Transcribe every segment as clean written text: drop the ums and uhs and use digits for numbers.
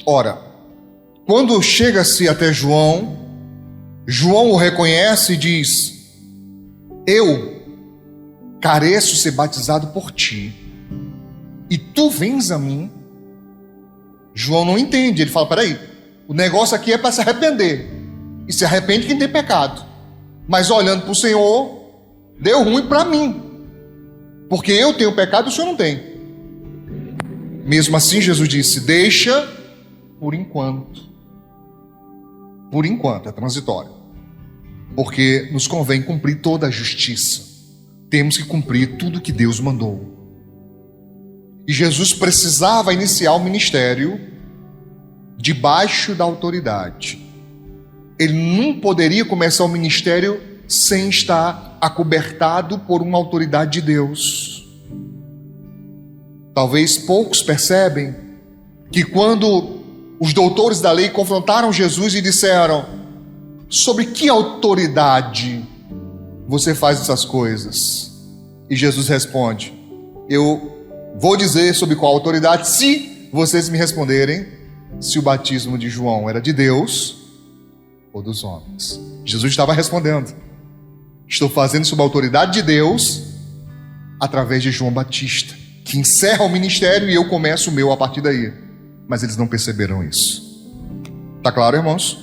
Ora, quando chega-se até João, João o reconhece e diz: eu careço ser batizado por ti, e tu vens a mim. João não entende, ele fala: peraí, o negócio aqui é para se arrepender, e se arrepende quem tem pecado, mas olhando para o Senhor, deu ruim para mim, porque eu tenho pecado e o Senhor não tem. Mesmo assim, Jesus disse: deixa por enquanto. Por enquanto, é transitório, porque nos convém cumprir toda a justiça. Temos que cumprir tudo que Deus mandou. E Jesus precisava iniciar o ministério debaixo da autoridade. Ele não poderia começar o ministério sem estar acobertado por uma autoridade de Deus. Talvez poucos percebem que quando os doutores da lei confrontaram Jesus e disseram: sobre que autoridade você faz essas coisas? E Jesus responde: eu vou dizer sobre qual autoridade, se vocês me responderem se o batismo de João era de Deus ou dos homens. Jesus estava respondendo: estou fazendo sob a autoridade de Deus, através de João Batista, que encerra o ministério, e eu começo o meu a partir daí. Mas eles não perceberam isso. Está claro, irmãos?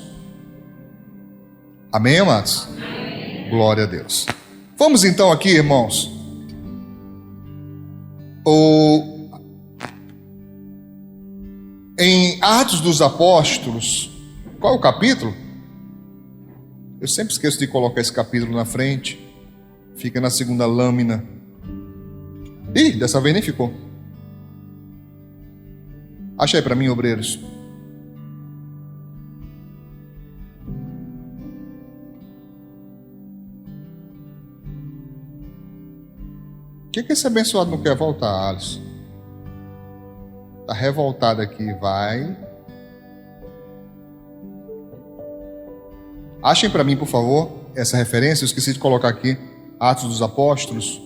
Amém, amados? Amém. Glória a Deus. Vamos então aqui, irmãos, em Atos dos Apóstolos. Qual é o capítulo? Eu sempre esqueço de colocar esse capítulo na frente. Fica na segunda lâmina. Ih, dessa vez nem ficou. Acha aí para mim, obreiros. O que esse abençoado não quer voltar, Alisson? Está revoltado aqui, vai. Achem para mim, por favor, essa referência. Eu esqueci de colocar aqui, Atos dos Apóstolos.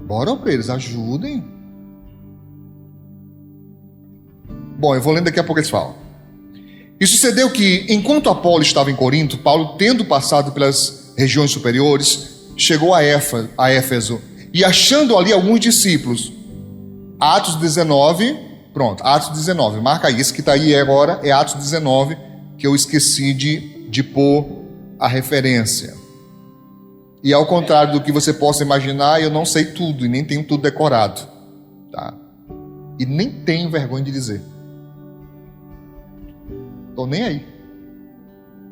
Bora, obreiros, ajudem. Bom, eu vou lendo, daqui a pouco eles falam. E sucedeu que, enquanto Apolo estava em Corinto, Paulo, tendo passado pelas regiões superiores, chegou a Éfeso, e achando ali alguns discípulos. Atos 19, pronto, Atos 19, marca aí, esse que está aí agora é Atos 19, que eu esqueci de pôr a referência. E ao contrário do que você possa imaginar, eu não sei tudo, e nem tenho tudo decorado, tá? E nem tenho vergonha de dizer. Estou nem aí.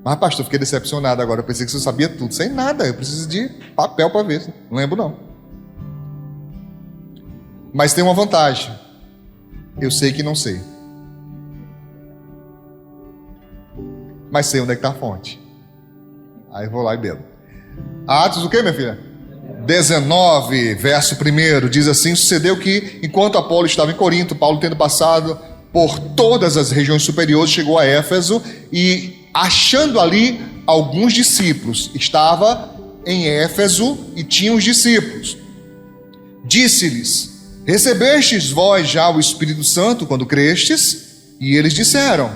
Mas, pastor, fiquei decepcionado agora. Eu pensei que você sabia tudo. Sem nada. Eu preciso de papel para ver. Não lembro, não. Mas tem uma vantagem. Eu sei que não sei. Mas sei onde é que está a fonte. Aí eu vou lá e bebo. Atos o quê, minha filha? 19, verso 1. Diz assim: sucedeu que, enquanto Apolo estava em Corinto, Paulo, tendo passado por todas as regiões superiores, chegou a Éfeso, e achando ali alguns discípulos, estava em Éfeso e tinha os discípulos. Disse-lhes: recebestes vós já o Espírito Santo quando crestes? E eles disseram: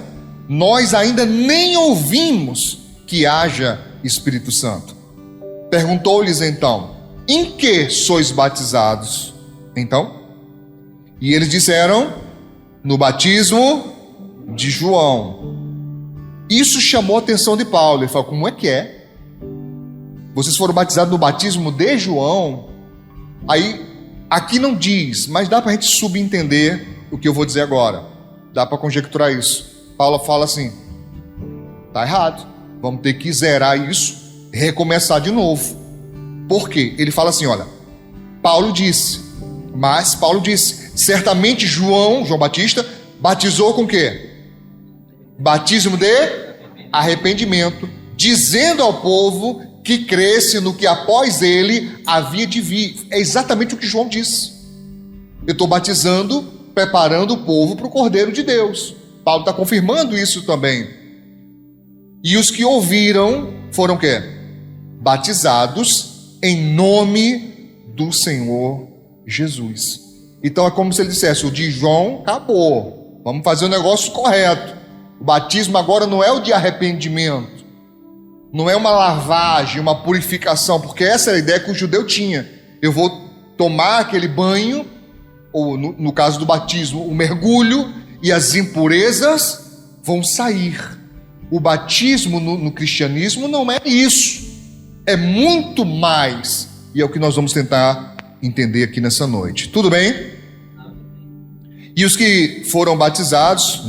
nós ainda nem ouvimos que haja Espírito Santo. Perguntou-lhes então: em que sois batizados? Então, e eles disseram: no batismo de João. Isso chamou a atenção de Paulo. Ele falou: como é que é? Vocês foram batizados no batismo de João? Aí, aqui não diz, mas dá para a gente subentender o que eu vou dizer agora. Dá para conjecturar isso. Paulo fala assim: está errado, vamos ter que zerar isso, recomeçar de novo. Por quê? Ele fala assim: olha, Paulo disse, certamente João Batista, batizou com o quê? Batismo de arrependimento, dizendo ao povo que cresce no que após ele havia de vir. É exatamente o que João disse. Eu estou batizando, preparando o povo para o Cordeiro de Deus. Paulo está confirmando isso também. E os que ouviram foram o quê? Batizados em nome do Senhor Jesus. Então é como se ele dissesse: o de João acabou, vamos fazer o negócio correto. O batismo agora não é o de arrependimento, não é uma lavagem, uma purificação, porque essa era a ideia que o judeu tinha. Eu vou tomar aquele banho, ou no caso do batismo, o mergulho, e as impurezas vão sair. O batismo no cristianismo não é isso, é muito mais, e é o que nós vamos tentar entender aqui nessa noite. Tudo bem? E os que foram batizados,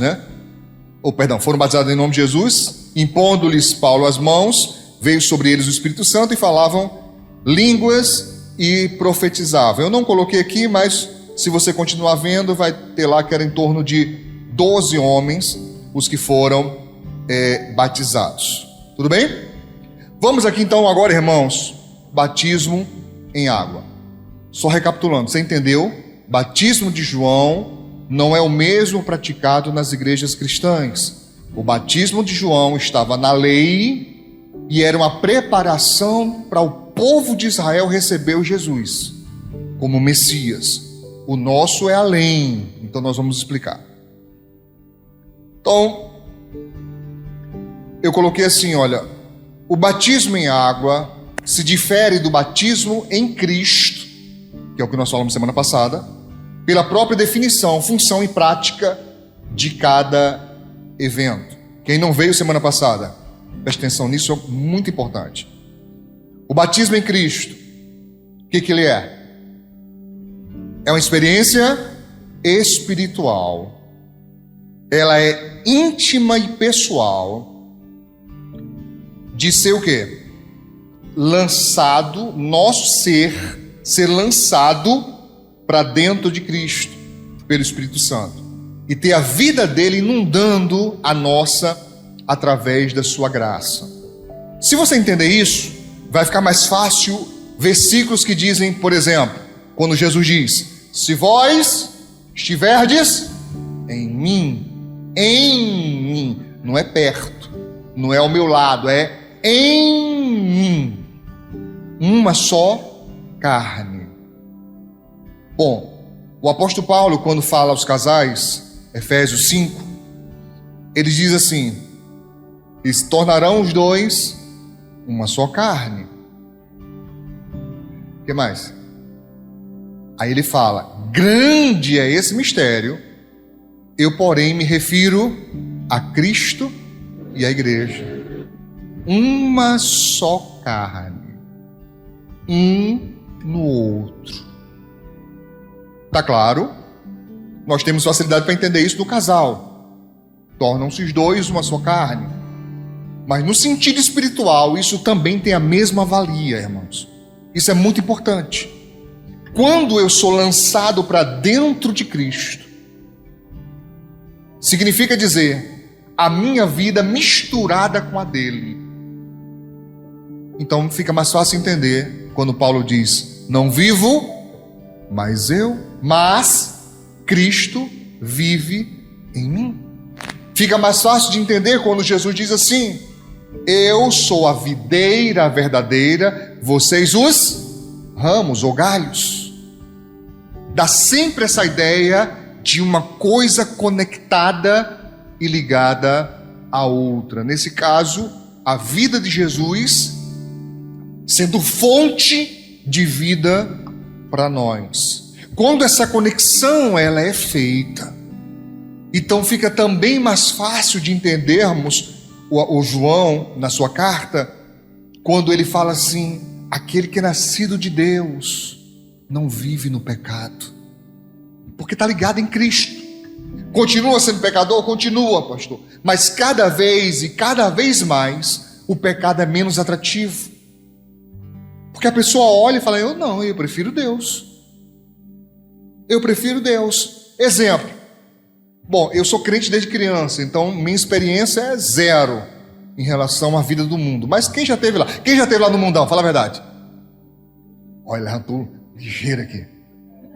foram batizados em nome de Jesus, impondo-lhes Paulo as mãos, veio sobre eles o Espírito Santo e falavam línguas e profetizavam. Eu não coloquei aqui, mas se você continuar vendo, vai ter lá que era em torno de 12 homens os que foram batizados. Tudo bem? Vamos aqui então agora, irmãos, batismo em água. Só recapitulando, você entendeu? Batismo de João não é o mesmo praticado nas igrejas cristãs. O batismo de João estava na lei e era uma preparação para o povo de Israel receber o Jesus como Messias. O nosso é além, então nós vamos explicar. Então, eu coloquei assim, olha, o batismo em água se difere do batismo em Cristo, que é o que nós falamos semana passada, pela própria definição, função e prática de cada evento. Quem não veio semana passada, preste atenção nisso, é muito importante. O batismo em Cristo, o que ele é? É uma experiência espiritual. Ela é íntima e pessoal, de ser o quê? Lançado, nosso ser lançado para dentro de Cristo, pelo Espírito Santo, e ter a vida dele inundando a nossa através da sua graça. Se você entender isso, vai ficar mais fácil versículos que dizem, por exemplo, quando Jesus diz: se vós estiverdes em mim, não é perto, não é ao meu lado, é em mim, uma só carne. Bom, o apóstolo Paulo, quando fala aos casais, Efésios 5, ele diz assim: e se tornarão os dois uma só carne. O que mais? Aí ele fala: grande é esse mistério, eu porém me refiro a Cristo e a igreja. Uma só carne, um no outro. Tá claro? Nós temos facilidade para entender isso do casal. Tornam-se os dois uma só carne. Mas no sentido espiritual, isso também tem a mesma valia, irmãos. Isso é muito importante. Quando eu sou lançado para dentro de Cristo, significa dizer, a minha vida misturada com a dele. Então fica mais fácil entender quando Paulo diz: não vivo mais eu, mas Cristo vive em mim. Fica mais fácil de entender quando Jesus diz assim: eu sou a videira verdadeira, vocês os ramos ou galhos. Dá sempre essa ideia de uma coisa conectada e ligada à outra. Nesse caso, a vida de Jesus sendo fonte de vida para nós. Quando essa conexão ela é feita, então fica também mais fácil de entendermos o João na sua carta, quando ele fala assim: aquele que é nascido de Deus não vive no pecado, porque está ligado em Cristo. Continua sendo pecador? Continua, pastor, mas cada vez e cada vez mais o pecado é menos atrativo, porque a pessoa olha e fala: eu prefiro Deus, eu prefiro Deus. Exemplo, bom, eu sou crente desde criança, então minha experiência é zero em relação à vida do mundo, mas quem já esteve lá? Quem já esteve lá no mundão? Fala a verdade. Olha, levantou ligeiro aqui.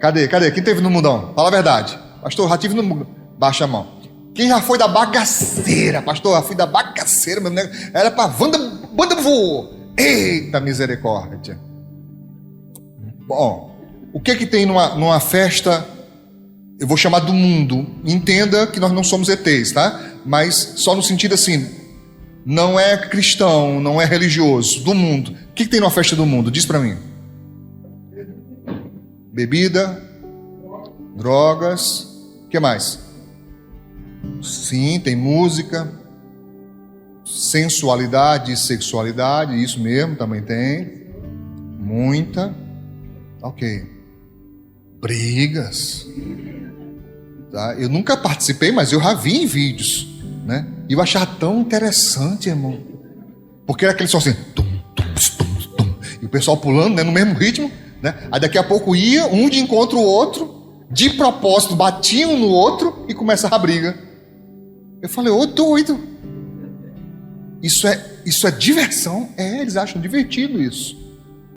Cadê? Quem esteve no mundão? Fala a verdade. Pastor, já estive no mundão. Baixa a mão. Quem já foi da bagaceira? Pastor, já fui da bagaceira, meu negócio era para banda voou. Eita misericórdia. Bom, o que tem numa festa eu vou chamar do mundo. Entenda que nós não somos ETs, tá? Mas só no sentido assim, não é cristão, não é religioso, do mundo. O que tem numa festa do mundo? Diz pra mim. Bebida, drogas, o que mais? Sim, tem música, sensualidade e sexualidade, isso mesmo, também tem. Muita. Ok. Brigas. Tá? Eu nunca participei, mas eu já vi em vídeos, né? E eu achava tão interessante, irmão. Porque era aquele só assim, tum, tum, tum, tum, e o pessoal pulando, né, no mesmo ritmo, né? Aí daqui a pouco ia um de encontro o outro, de propósito, batiam um no outro e começava a briga. Eu falei, ô doido, isso é diversão? É, eles acham divertido isso.